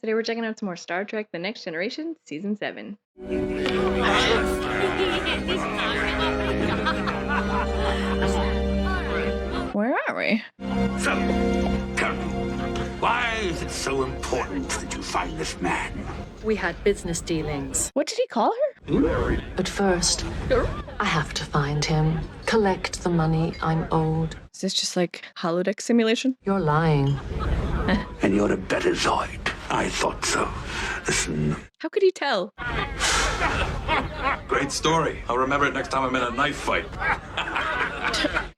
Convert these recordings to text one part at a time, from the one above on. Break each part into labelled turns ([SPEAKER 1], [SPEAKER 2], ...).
[SPEAKER 1] Today we're checking out some more Star Trek The Next Generation, Season 7. Where are we?
[SPEAKER 2] So, tell me, why is it so important that you find this man?
[SPEAKER 3] We had business dealings.
[SPEAKER 1] What did he call her?
[SPEAKER 3] But first, I have to find him, collect the money I'm owed.
[SPEAKER 1] Is this just like holodeck simulation?
[SPEAKER 3] You're lying.
[SPEAKER 2] And you're a better Zoid. I thought so. Listen,
[SPEAKER 1] How could he tell?
[SPEAKER 4] Great story. I'll remember it next time I'm in a knife fight.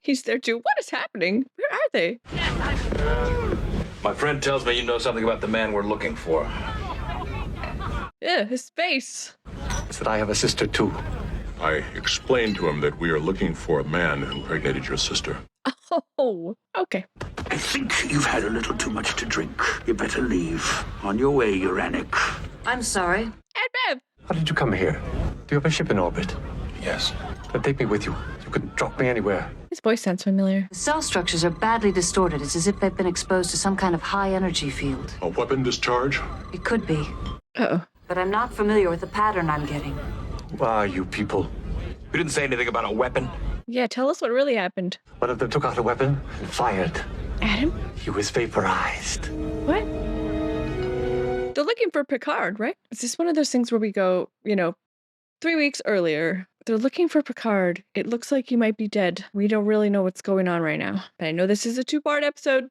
[SPEAKER 1] He's there too. What is happening? Where are they?
[SPEAKER 4] My friend tells me you know something about the man we're looking for.
[SPEAKER 1] Yeah, his face.
[SPEAKER 5] Is that I have a sister too.
[SPEAKER 6] I explained to him that we are looking for a man who impregnated your sister.
[SPEAKER 1] Oh, okay.
[SPEAKER 2] I think you've had a little too much to drink. You better leave. On your way, Uranic.
[SPEAKER 3] I'm sorry.
[SPEAKER 1] And Bev.
[SPEAKER 5] How did you come here? Do you have a ship in orbit?
[SPEAKER 6] Yes.
[SPEAKER 5] Then take me with you. You can drop me anywhere.
[SPEAKER 1] His voice sounds familiar.
[SPEAKER 7] The cell structures are badly distorted. It's as if they've been exposed to some kind of high-energy field.
[SPEAKER 6] A weapon discharge?
[SPEAKER 7] It could be,
[SPEAKER 1] Uh-oh.
[SPEAKER 7] but I'm not familiar with the pattern I'm getting.
[SPEAKER 5] Who are you people?
[SPEAKER 4] You didn't say anything about a weapon?
[SPEAKER 1] Yeah, tell us what really happened.
[SPEAKER 5] One of them took out a weapon and fired.
[SPEAKER 1] Adam?
[SPEAKER 5] He was vaporized.
[SPEAKER 1] What? They're looking for Picard, right? Is this one of those things where we go, 3 weeks earlier? They're looking for Picard. It looks like he might be dead. We don't really know what's going on right now. But I know this is a 2-part episode.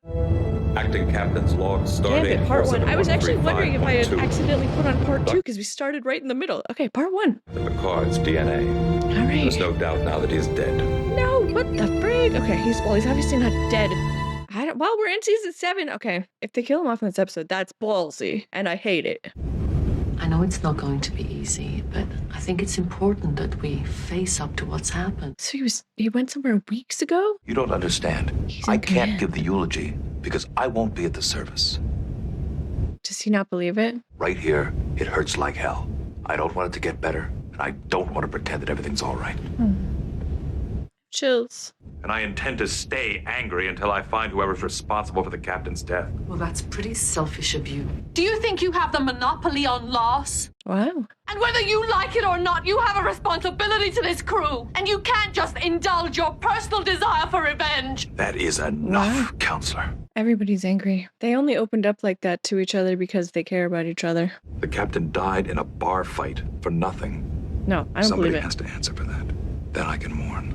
[SPEAKER 4] Acting Captain's log, starting
[SPEAKER 1] Gambit, part 1. I was actually wondering if I had
[SPEAKER 4] 4713.2.
[SPEAKER 1] accidentally put on part 2 because we started right in the middle. Okay, part 1.
[SPEAKER 4] The Picard's DNA.
[SPEAKER 1] All right.
[SPEAKER 4] There's no doubt now that he is dead.
[SPEAKER 1] No, what the frig? Okay, he's obviously not dead. Well, we're in season 7. Okay, if they kill him off in this episode, that's ballsy, and I hate it.
[SPEAKER 3] I know it's not going to be easy, but I think it's important that we face up to what's happened.
[SPEAKER 1] So he went somewhere weeks ago?
[SPEAKER 8] You don't understand.
[SPEAKER 1] He's
[SPEAKER 8] I
[SPEAKER 1] in
[SPEAKER 8] can't
[SPEAKER 1] command.
[SPEAKER 8] give the eulogy because I won't be at the service.
[SPEAKER 1] Does he not believe it?
[SPEAKER 8] Right here, it hurts like hell. I don't want it to get better, and I don't want to pretend that everything's all right.
[SPEAKER 1] Chills.
[SPEAKER 4] And I intend to stay angry until I find whoever's responsible for the captain's death.
[SPEAKER 3] Well, that's pretty selfish of you. Do you think you have the monopoly on loss?
[SPEAKER 1] Wow.
[SPEAKER 9] And whether you like it or not, you have a responsibility to this crew. And you can't just indulge your personal desire for revenge.
[SPEAKER 8] That is enough,
[SPEAKER 1] Wow.
[SPEAKER 8] counselor.
[SPEAKER 1] Everybody's angry. They only opened up like that to each other because they care about each other.
[SPEAKER 4] The captain died in a bar fight for nothing.
[SPEAKER 1] No, I don't
[SPEAKER 4] Somebody
[SPEAKER 1] believe it.
[SPEAKER 4] has to answer for that. Then I can mourn.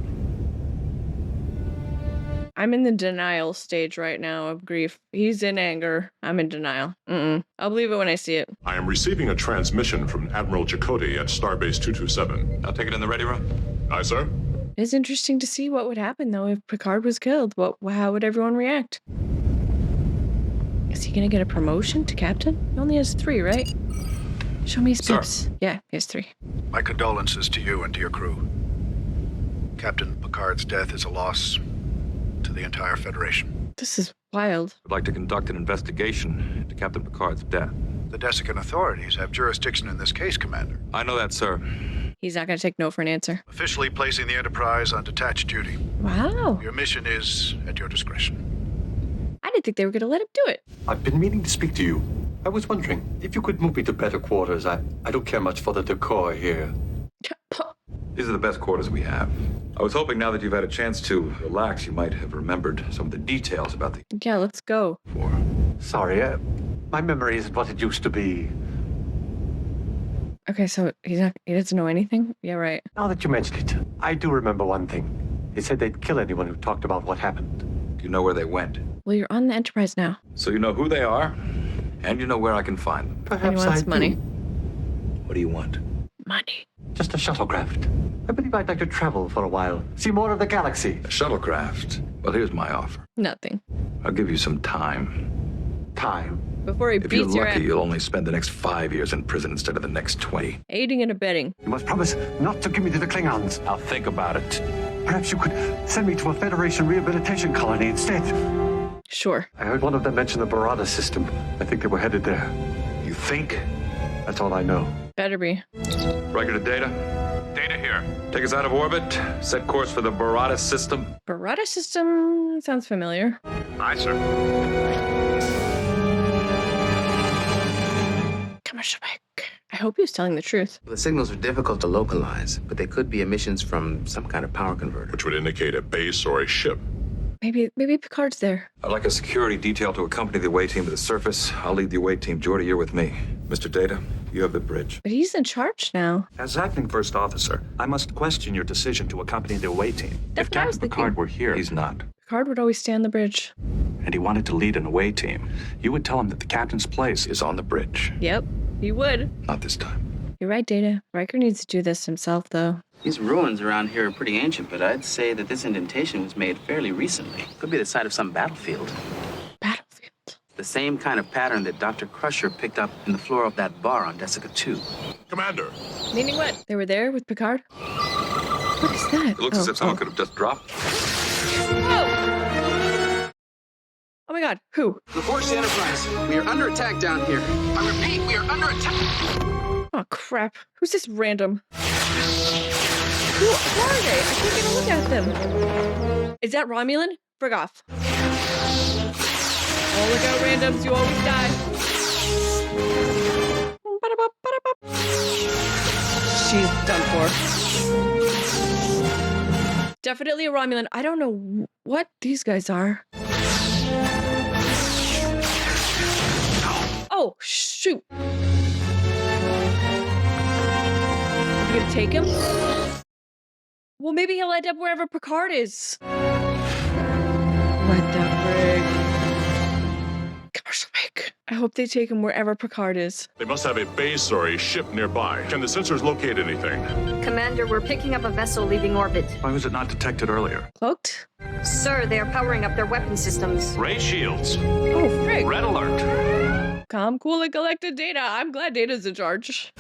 [SPEAKER 1] I'm in the denial stage right now of grief. He's in anger. I'm in denial. I'll believe it when I see it.
[SPEAKER 6] I am receiving a transmission from Admiral Chakotay at Starbase 227.
[SPEAKER 4] I'll take it in the ready room.
[SPEAKER 6] Aye, sir?
[SPEAKER 1] It's interesting to see what would happen, though, if Picard was killed. How would everyone react? Is he gonna get a promotion to captain? He only has 3, right? Show me his
[SPEAKER 4] Sir.
[SPEAKER 1] pips. Yeah, he has 3.
[SPEAKER 10] My condolences to you and to your crew. Captain Picard's death is a loss to the entire Federation.
[SPEAKER 1] This is wild.
[SPEAKER 4] I'd like to conduct an investigation into Captain Picard's death.
[SPEAKER 10] The Desican authorities have jurisdiction in this case, Commander.
[SPEAKER 4] I know that, sir.
[SPEAKER 1] He's not gonna take no for an answer.
[SPEAKER 10] Officially placing the Enterprise on detached duty.
[SPEAKER 1] Wow.
[SPEAKER 10] Your mission is at your discretion.
[SPEAKER 1] I didn't think they were gonna let him do it.
[SPEAKER 5] I've been meaning to speak to you. I was wondering if you could move me to better quarters. I don't care much for the decor here.
[SPEAKER 4] These are the best quarters we have. I was hoping now that you've had a chance to relax, you might have remembered some of the details about the
[SPEAKER 1] Yeah, let's go.
[SPEAKER 4] war.
[SPEAKER 5] Sorry, my memory isn't what it used to be.
[SPEAKER 1] Okay, so he doesn't know anything? Yeah, right.
[SPEAKER 5] Now that you mention it, I do remember one thing. They said they'd kill anyone who talked about what happened.
[SPEAKER 4] Do you know where they went?
[SPEAKER 1] Well, you're on the Enterprise now.
[SPEAKER 4] So you know who they are, and you know where I can find them.
[SPEAKER 5] Perhaps
[SPEAKER 1] And he wants
[SPEAKER 5] I do.
[SPEAKER 1] money.
[SPEAKER 8] What do you want?
[SPEAKER 1] Money.
[SPEAKER 5] Just a shuttlecraft. I believe I'd like to travel for a while, see more of the galaxy.
[SPEAKER 4] A shuttlecraft. Well, here's my offer.
[SPEAKER 1] Nothing.
[SPEAKER 4] I'll give you some time.
[SPEAKER 5] Time.
[SPEAKER 1] Before he
[SPEAKER 4] If you're
[SPEAKER 1] beats your
[SPEAKER 4] lucky,
[SPEAKER 1] ass.
[SPEAKER 4] you'll only spend the next 5 years in prison instead of the next 20.
[SPEAKER 1] Aiding and abetting.
[SPEAKER 5] You must promise not to give me to the Klingons.
[SPEAKER 4] I'll think about it.
[SPEAKER 5] Perhaps you could send me to a Federation rehabilitation colony instead.
[SPEAKER 1] Sure.
[SPEAKER 5] I heard one of them mention the Barada system. I think they were headed there.
[SPEAKER 4] You think?
[SPEAKER 5] That's all I know.
[SPEAKER 1] Better be.
[SPEAKER 4] Record of data?
[SPEAKER 10] Data here.
[SPEAKER 4] Take us out of orbit. Set course for the Barada system.
[SPEAKER 1] Barada system sounds familiar.
[SPEAKER 10] Aye, sir.
[SPEAKER 1] Commissioner Mike. I hope he was telling the truth.
[SPEAKER 11] The signals are difficult to localize, but they could be emissions from some kind of power converter.
[SPEAKER 6] Which would indicate a base or a ship.
[SPEAKER 1] Maybe Picard's there.
[SPEAKER 4] I'd like a security detail to accompany the away team to the surface. I'll lead the away team. Geordi, you're with me. Mr. Data, you have the bridge.
[SPEAKER 1] But he's in charge now.
[SPEAKER 12] As acting first officer, I must question your decision to accompany the away team.
[SPEAKER 1] That's
[SPEAKER 12] If
[SPEAKER 1] what I was
[SPEAKER 12] Captain
[SPEAKER 1] thinking.
[SPEAKER 12] Picard were here,
[SPEAKER 4] He's not.
[SPEAKER 1] Picard would always stay on the bridge.
[SPEAKER 12] and he wanted to lead an away team, you would tell him that the captain's place
[SPEAKER 4] Is on the bridge.
[SPEAKER 1] Yep, he would.
[SPEAKER 4] Not this time.
[SPEAKER 1] You're right, Data. Riker needs to do this himself, though.
[SPEAKER 11] These ruins around here are pretty ancient, but I'd say that this indentation was made fairly recently. Could be the site of some battlefield.
[SPEAKER 1] Battlefield.
[SPEAKER 11] The same kind of pattern that Dr. Crusher picked up in the floor of that bar on Desica 2.
[SPEAKER 6] Commander!
[SPEAKER 1] Meaning what? They were there with Picard? What is that?
[SPEAKER 4] It looks as if someone could have just dropped.
[SPEAKER 1] Oh my god, who?
[SPEAKER 11] Report to Enterprise. We are under attack down here. I repeat, we are under attack.
[SPEAKER 1] Oh crap. Who's this random? Who are they? I can't even look at them. Is that Romulan? Frig off. Oh, look out, randoms. You always die. Ba-da-bop, ba-da-bop. She's done for. Definitely a Romulan. I don't know what these guys are. Oh, shoot. You gonna take him? Well, maybe he'll end up wherever Picard is. What the frig? Commercial break. I hope they take him wherever Picard is.
[SPEAKER 6] They must have a base or a ship nearby. Can the sensors locate anything?
[SPEAKER 13] Commander, we're picking up a vessel leaving orbit.
[SPEAKER 12] Why was it not detected earlier?
[SPEAKER 1] Cloaked?
[SPEAKER 13] Sir, they are powering up their weapon systems.
[SPEAKER 12] Ray shields.
[SPEAKER 1] Oh, frig.
[SPEAKER 12] Red alert.
[SPEAKER 1] Calm, cool, and collected Data. I'm glad Data's in charge.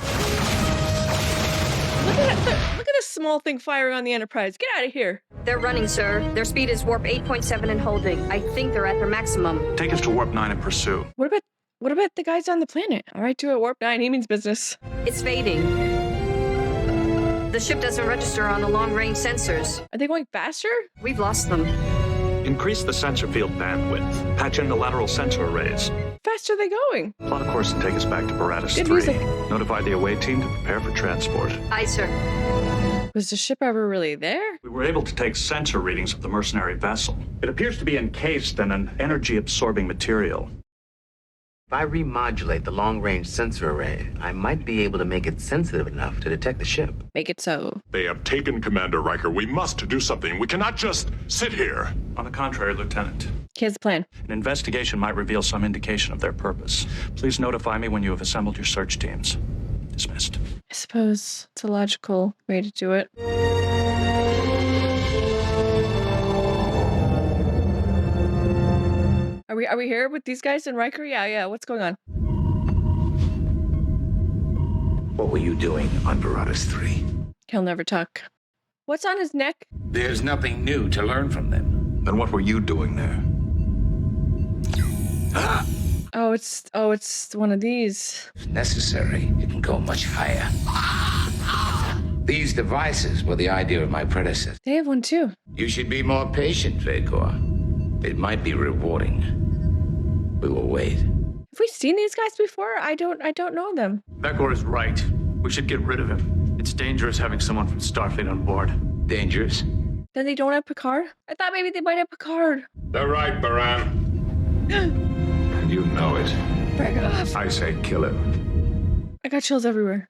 [SPEAKER 1] Look at this small thing firing on the Enterprise. Get out of here.
[SPEAKER 13] They're running, sir. Their speed is warp 8.7 and holding. I think they're at their maximum.
[SPEAKER 12] Take us to warp 9 and pursue.
[SPEAKER 1] What about the guys on the planet? All right, do it. Warp 9. He means business.
[SPEAKER 13] It's fading. The ship doesn't register on the long-range sensors.
[SPEAKER 1] Are they going faster?
[SPEAKER 13] We've lost them.
[SPEAKER 12] Increase the sensor field bandwidth. Patch in the lateral sensor arrays.
[SPEAKER 1] Fast are they going?
[SPEAKER 12] Plot a course and take us back to Baratus
[SPEAKER 1] Good
[SPEAKER 12] 3.
[SPEAKER 1] music.
[SPEAKER 12] Notify the away team to prepare for transport.
[SPEAKER 13] Aye, sir.
[SPEAKER 1] Was the ship ever really there?
[SPEAKER 12] We were able to take sensor readings of the mercenary vessel. It appears to be encased in an energy-absorbing material.
[SPEAKER 11] If I remodulate the long-range sensor array, I might be able to make it sensitive enough to detect the ship.
[SPEAKER 1] Make it so.
[SPEAKER 6] They have taken Commander Riker. We must do something. We cannot just sit here.
[SPEAKER 12] On the contrary, Lieutenant.
[SPEAKER 1] Here's the plan.
[SPEAKER 12] An investigation might reveal some indication of their purpose. Please notify me when you have assembled your search teams. Dismissed.
[SPEAKER 1] I suppose it's a logical way to do it. Are we here with these guys and Riker? Yeah. What's going on?
[SPEAKER 2] What were you doing on Baratus 3?
[SPEAKER 1] He'll never talk. What's on his neck?
[SPEAKER 2] There's nothing new to learn from them.
[SPEAKER 4] Then what were you doing there?
[SPEAKER 1] Oh, it's one of these.
[SPEAKER 2] If necessary, it can go much higher. These devices were the idea of my predecessor.
[SPEAKER 1] They have one too.
[SPEAKER 2] You should be more patient, Vekor. It might be rewarding. We will wait.
[SPEAKER 1] Have we seen these guys before? I don't know them.
[SPEAKER 12] Vekor is right. We should get rid of him. It's dangerous having someone from Starfleet on board.
[SPEAKER 2] Dangerous?
[SPEAKER 1] Then they don't have Picard? I thought maybe they might have Picard.
[SPEAKER 6] They're right, Baran. And you know it.
[SPEAKER 1] Break off.
[SPEAKER 6] I say kill him.
[SPEAKER 1] I got chills everywhere.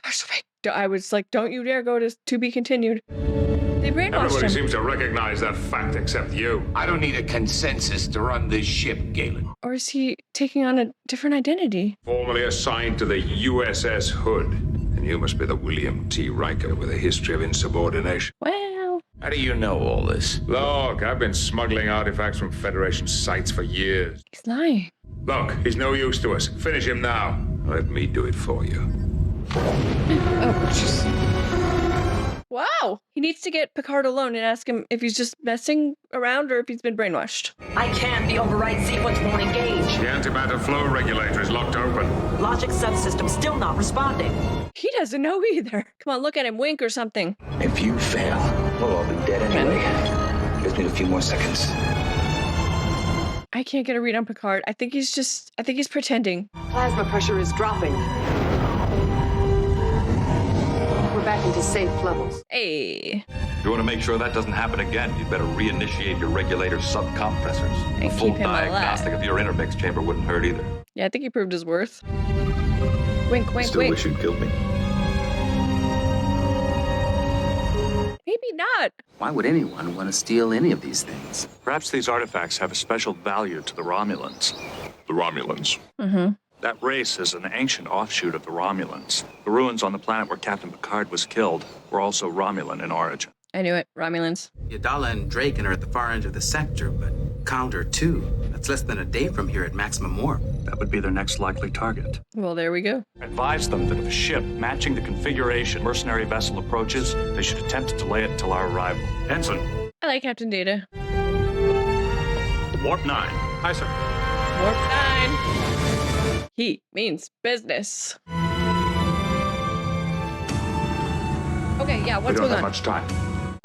[SPEAKER 1] Gosh, I was like, don't you dare go to be continued. They brainwashed
[SPEAKER 6] Everybody
[SPEAKER 1] him.
[SPEAKER 6] seems to recognize that fact except you.
[SPEAKER 2] I don't need a consensus to run this ship, Galen.
[SPEAKER 1] Or is he taking on a different identity?
[SPEAKER 6] Formerly assigned to the USS Hood.
[SPEAKER 4] And you must be the William T. Riker with a history of insubordination.
[SPEAKER 1] Well,
[SPEAKER 2] How do you know all this?
[SPEAKER 6] Look, I've been smuggling artifacts from Federation sites for years.
[SPEAKER 1] he's lying.
[SPEAKER 6] Look, he's no use to us. Finish him now.
[SPEAKER 4] Let me do it for you.
[SPEAKER 1] Oh, jeez. Wow. He needs to get Picard alone and ask him if he's just messing around or if he's been brainwashed.
[SPEAKER 14] I can't. The override sequence won't engage.
[SPEAKER 6] The antimatter flow regulator is locked open.
[SPEAKER 14] Logic subsystem still not responding.
[SPEAKER 1] He doesn't know either. Come on, look at him. Wink or something.
[SPEAKER 2] If you fail, we'll all be dead anyway. Gives me a few more seconds.
[SPEAKER 1] I can't get a read on Picard. I think he's pretending.
[SPEAKER 3] Plasma pressure is dropping. We're back into safe levels.
[SPEAKER 1] Hey.
[SPEAKER 4] If you want to make sure that doesn't happen again, you'd better reinitiate your regulator subcompressors.
[SPEAKER 1] And
[SPEAKER 4] A full
[SPEAKER 1] keep him
[SPEAKER 4] diagnostic
[SPEAKER 1] alive.
[SPEAKER 4] of your intermix chamber wouldn't hurt either.
[SPEAKER 1] Yeah, I think he proved his worth. Wink, wink,
[SPEAKER 4] Still
[SPEAKER 1] wink.
[SPEAKER 4] wish you'd killed me.
[SPEAKER 1] Maybe not.
[SPEAKER 11] Why would anyone want to steal any of these things?
[SPEAKER 12] Perhaps these artifacts have a special value to the Romulans.
[SPEAKER 6] The Romulans.
[SPEAKER 1] Mm-hmm.
[SPEAKER 12] That race is an ancient offshoot of the Romulans. The ruins on the planet where Captain Picard was killed were also Romulan in origin.
[SPEAKER 1] I knew it. Romulans.
[SPEAKER 11] Yadala and Draken are at the far end of the sector, but Counter 2. That's less than a day from here at maximum warp.
[SPEAKER 12] That would be their next likely target.
[SPEAKER 1] Well, there we go.
[SPEAKER 12] Advise them that if a ship matching the configuration mercenary vessel approaches, they should attempt to delay it till our arrival. Ensign.
[SPEAKER 1] I like Captain Data.
[SPEAKER 12] Warp 9.
[SPEAKER 4] Hi, sir.
[SPEAKER 1] Warp 9. He means business. Okay, yeah,
[SPEAKER 2] We
[SPEAKER 1] what's
[SPEAKER 2] don't
[SPEAKER 1] going
[SPEAKER 2] have
[SPEAKER 1] on?
[SPEAKER 2] much time.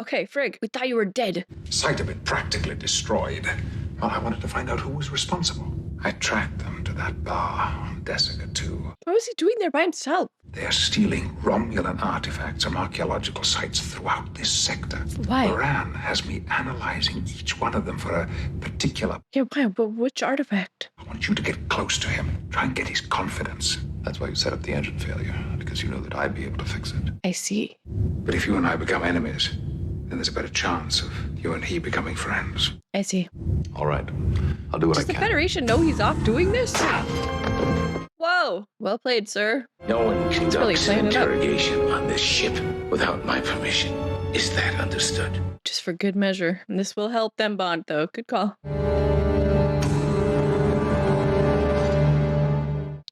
[SPEAKER 1] Okay, Frigg, we thought you were dead.
[SPEAKER 2] Site of it practically destroyed. Well, I wanted to find out who was responsible. I tracked them to that bar on Desica 2.
[SPEAKER 1] What was he doing there by himself?
[SPEAKER 2] They're stealing Romulan artifacts from archaeological sites throughout this sector.
[SPEAKER 1] Why?
[SPEAKER 2] Moran has me analyzing each one of them for a particular...
[SPEAKER 1] Yeah, why? But which artifact?
[SPEAKER 2] I want you to get close to him. Try and get his confidence. That's why you set up the engine failure, because you know that I'd be able to fix it.
[SPEAKER 1] I see.
[SPEAKER 2] But if you and I become enemies, then there's a better chance of you and he becoming friends.
[SPEAKER 1] I see.
[SPEAKER 8] All right. I'll do what
[SPEAKER 1] Does
[SPEAKER 8] I
[SPEAKER 1] the
[SPEAKER 8] can.
[SPEAKER 1] Federation know he's off doing this? Whoa! Well played, sir.
[SPEAKER 2] No one
[SPEAKER 1] really
[SPEAKER 2] conducts an
[SPEAKER 1] playing it up.
[SPEAKER 2] interrogation on this ship without my permission. Is that understood?
[SPEAKER 1] Just for good measure. And this will help them bond, though. Good call.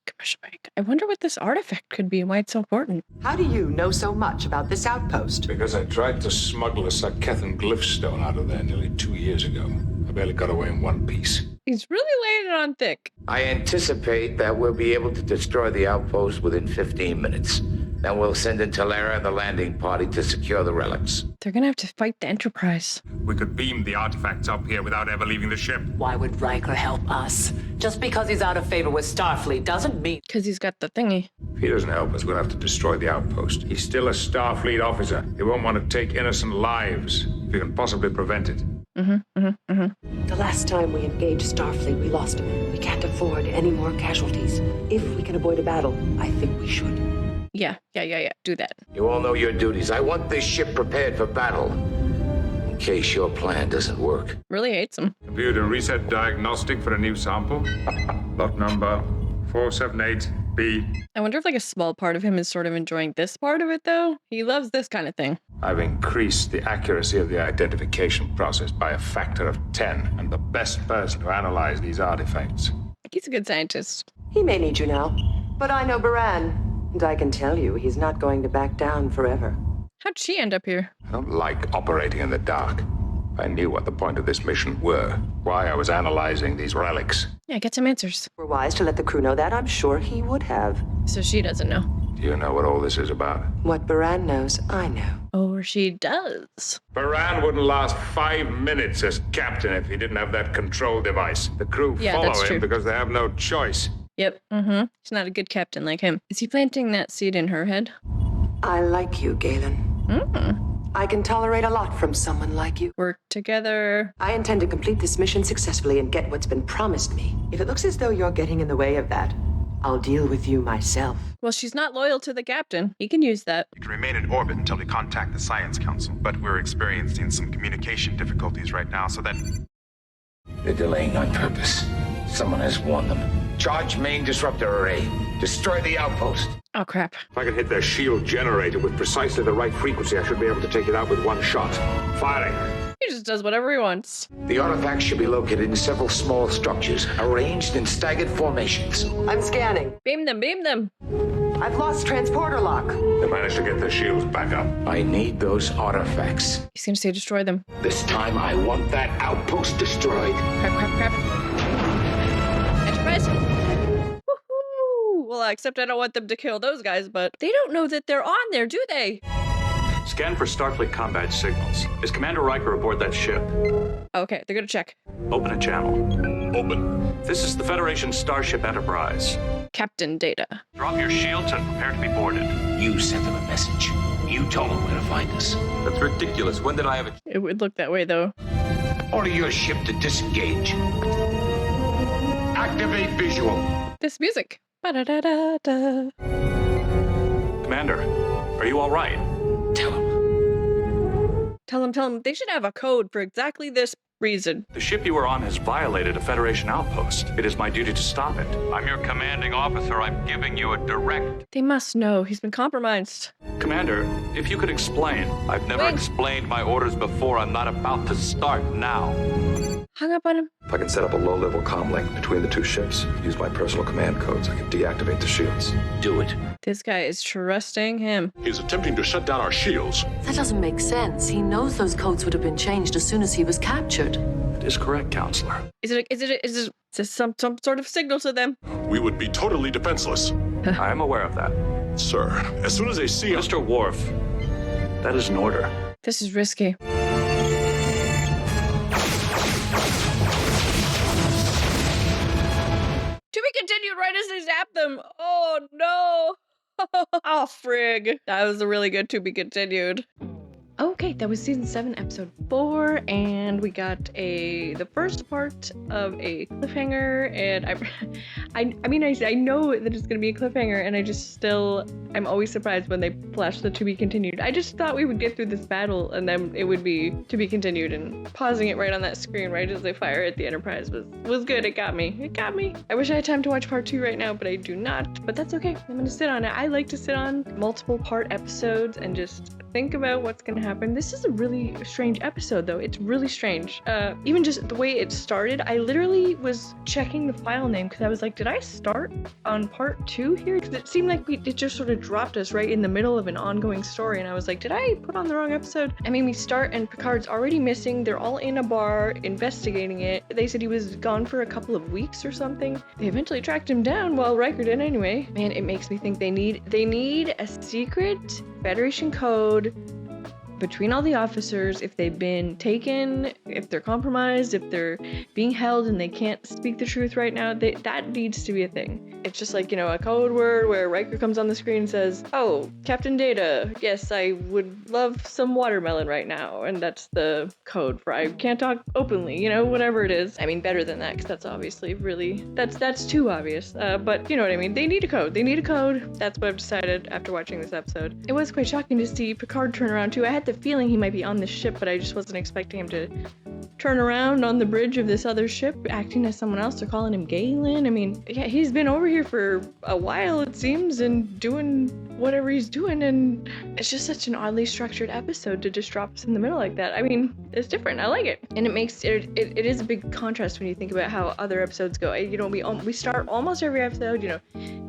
[SPEAKER 1] Commercial break. I wonder what this artifact could be and why it's so important.
[SPEAKER 15] How do you know so much about this outpost?
[SPEAKER 2] Because I tried to smuggle a Sarkethan glyph stone out of there nearly 2 years ago. I barely got away in one piece.
[SPEAKER 1] He's really laying it on thick.
[SPEAKER 2] I anticipate that we'll be able to destroy the outpost within 15 minutes. Then we'll send in Talera and the landing party to secure the relics.
[SPEAKER 1] They're gonna have to fight the Enterprise.
[SPEAKER 16] We could beam the artifacts up here without ever leaving the ship.
[SPEAKER 14] Why would Riker help us? Just because he's out of favor with Starfleet doesn't mean...
[SPEAKER 1] Because he's got the thingy.
[SPEAKER 2] If he doesn't help us, we'll have to destroy the outpost. He's still a Starfleet officer. He won't want to take innocent lives if he can possibly prevent it.
[SPEAKER 15] The last time we engaged Starfleet, we lost him. We can't afford any more casualties. If we can avoid a battle, I think we should.
[SPEAKER 1] Yeah. Do that.
[SPEAKER 2] You all know your duties. I want this ship prepared for battle. In case your plan doesn't work.
[SPEAKER 1] Really hates him.
[SPEAKER 16] Computer reset diagnostic for a new sample. Lot number 478B.
[SPEAKER 1] I wonder if like a small part of him is sort of enjoying this part of it, though. He loves this kind of thing.
[SPEAKER 2] I've increased the accuracy of the identification process by a factor of 10. I'm the best person to analyze these artifacts.
[SPEAKER 1] He's a good scientist.
[SPEAKER 15] He may need you now, but I know Baran, and I can tell you he's not going to back down forever.
[SPEAKER 1] How'd she end up here?
[SPEAKER 2] I don't like operating in the dark. I knew what the point of this mission were, why I was analyzing these relics.
[SPEAKER 1] Yeah, get some answers.
[SPEAKER 15] We're wise to let the crew know that. I'm sure he would have.
[SPEAKER 1] So she doesn't know.
[SPEAKER 2] Do you know what all this is about?
[SPEAKER 15] What Baran knows, I know.
[SPEAKER 1] Or she does.
[SPEAKER 16] Baran wouldn't last 5 minutes as captain if he didn't have that control device. The crew
[SPEAKER 1] Yeah,
[SPEAKER 16] follow
[SPEAKER 1] that's
[SPEAKER 16] him
[SPEAKER 1] true.
[SPEAKER 16] because they have no choice.
[SPEAKER 1] Yep. He's not a good captain like him. Is he planting that seed in her head?
[SPEAKER 15] I like you, Galen. I can tolerate a lot from someone like you.
[SPEAKER 1] Work together.
[SPEAKER 15] I intend to complete this mission successfully and get what's been promised me. If it looks as though you're getting in the way of that, I'll deal with you myself.
[SPEAKER 1] Well, she's not loyal to the captain. He can use that.
[SPEAKER 17] We can remain in orbit until we contact the Science Council, but we're experiencing some communication difficulties right now, so that...
[SPEAKER 2] They're delaying on purpose. Someone has warned them. Charge main disruptor array. Destroy the outpost.
[SPEAKER 1] Oh, crap.
[SPEAKER 16] If I can hit their shield generator with precisely the right frequency, I should be able to take it out with one shot. Firing.
[SPEAKER 1] He just does whatever he wants.
[SPEAKER 2] The artifact should be located in several small structures, arranged in staggered formations.
[SPEAKER 15] I'm scanning.
[SPEAKER 1] Beam them, beam them.
[SPEAKER 15] I've lost transporter lock.
[SPEAKER 16] They managed to get their shields back up.
[SPEAKER 2] I need those artifacts.
[SPEAKER 1] He's gonna say destroy them.
[SPEAKER 2] This time I want that outpost destroyed.
[SPEAKER 1] Crap. Enterprise? Woohoo! Well, except I don't want them to kill those guys, but they don't know that they're on there, do they?
[SPEAKER 12] Scan for Starfleet combat signals. Is Commander Riker aboard that ship?
[SPEAKER 1] Okay, they're gonna check.
[SPEAKER 12] Open a channel.
[SPEAKER 6] Open.
[SPEAKER 12] This is the Federation Starship Enterprise.
[SPEAKER 1] Captain Data.
[SPEAKER 12] Drop your shields and prepare to be boarded.
[SPEAKER 2] You sent them a message. You told them where to find us.
[SPEAKER 4] That's ridiculous. When did I ever...
[SPEAKER 1] It would look that way, though.
[SPEAKER 2] Order your ship to disengage. Activate visual.
[SPEAKER 1] This music. Ba-da-da-da-da.
[SPEAKER 12] Commander, are you all right?
[SPEAKER 2] Tell him.
[SPEAKER 1] Tell them. They should have a code for exactly this reason.
[SPEAKER 12] The ship you were on has violated a Federation outpost. It is my duty to stop it.
[SPEAKER 4] I'm your commanding officer. I'm giving you a direct...
[SPEAKER 1] They must know he's been compromised.
[SPEAKER 12] Commander, if you could explain.
[SPEAKER 4] I've never explained my orders before. I'm not about to start now.
[SPEAKER 1] Hung up on him.
[SPEAKER 4] If I can set up a low-level comm link between the two ships, use my personal command codes, I can deactivate the shields.
[SPEAKER 2] Do it.
[SPEAKER 1] This guy is trusting him.
[SPEAKER 6] He's attempting to shut down our shields.
[SPEAKER 3] That doesn't make sense. He knows those codes would have been changed as soon as he was captured.
[SPEAKER 12] It is correct, Counselor.
[SPEAKER 1] Is this some sort of signal to them?
[SPEAKER 6] We would be totally defenseless.
[SPEAKER 12] I am aware of that.
[SPEAKER 6] Sir, as soon as they see us...
[SPEAKER 12] Mr. Worf, that is an order.
[SPEAKER 1] This is risky. To be continued right as they zap them. Oh no. Oh frig. That was a really good to be continued. Okay, that was season 7, episode 4, and we got the first part of a cliffhanger, and I know that it's gonna be a cliffhanger, and I'm always surprised when they flash the to be continued. I just thought we would get through this battle, and then it would be to be continued, and pausing it right on that screen right as they fire at the Enterprise was good. It got me. I wish I had time to watch part 2 right now, but I do not. But that's okay. I'm gonna sit on it. I like to sit on multiple part episodes and just think about what's gonna happen. This is a really strange episode, though. It's really strange. Even just the way it started, I literally was checking the file name because I was like, did I start on part 2 here? Because it seemed like it just sort of dropped us right in the middle of an ongoing story, and I was like, did I put on the wrong episode? I mean, we start and Picard's already missing. They're all in a bar investigating it. They said he was gone for a couple of weeks or something. They eventually tracked him down. Well, Riker did anyway. Man, it makes me think they need a secret Federation code between all the officers. If they've been taken, if they're compromised, if they're being held and they can't speak the truth right now, that needs to be a thing. It's just like, a code word where Riker comes on the screen and says, oh, Captain Data, yes, I would love some watermelon right now. And that's the code for I can't talk openly, whatever it is. I mean, better than that, because that's obviously really, that's too obvious. But you know what I mean? They need a code. That's what I've decided after watching this episode. It was quite shocking to see Picard turn around too. I had the feeling he might be on the ship, but I just wasn't expecting him to turn around on the bridge of this other ship acting as someone else. They're calling him Galen. I mean, yeah, he's been over here for a while, it seems, and doing whatever he's doing, and it's just such an oddly structured episode to just drop us in the middle like that. I mean, it's different. I like it, and it makes it is a big contrast when you think about how other episodes go. We start almost every episode,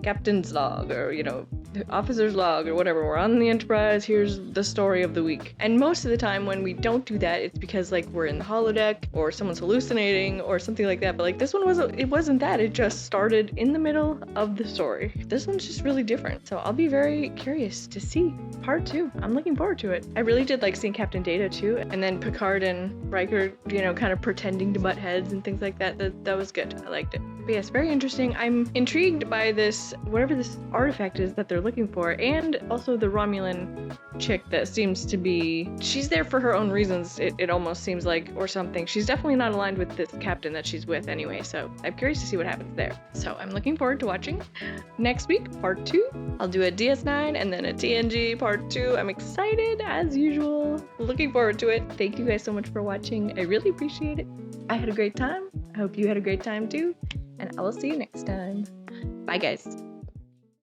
[SPEAKER 1] captain's log, or officer's log, or whatever. We're on the Enterprise, here's the story of the week. And most of the time when we don't do that, it's because we're in the holodeck or someone's hallucinating or something like that. But this one wasn't that. It just started in the middle of the story. This one's just really different. So I'll be very curious to see part 2. I'm looking forward to it. I really did like seeing Captain Data too, and then Picard and Riker, kind of pretending to butt heads and things like that. That was good. I liked it. But yes, very interesting. I'm intrigued by this, whatever this artifact is that they're looking for, and also the Romulan chick that seems to be, she's there for her own reasons, it almost seems like, or something. She's definitely not aligned with this captain that she's with anyway, so I'm curious to see what happens there. So I'm looking forward to watching next week, part 2. I'll do a DS9 and then a TNG part 2. I'm excited as usual. Looking forward to it. Thank you guys so much for watching. I really appreciate it. I had a great time. I hope you had a great time too. And I will see you next time. Bye guys.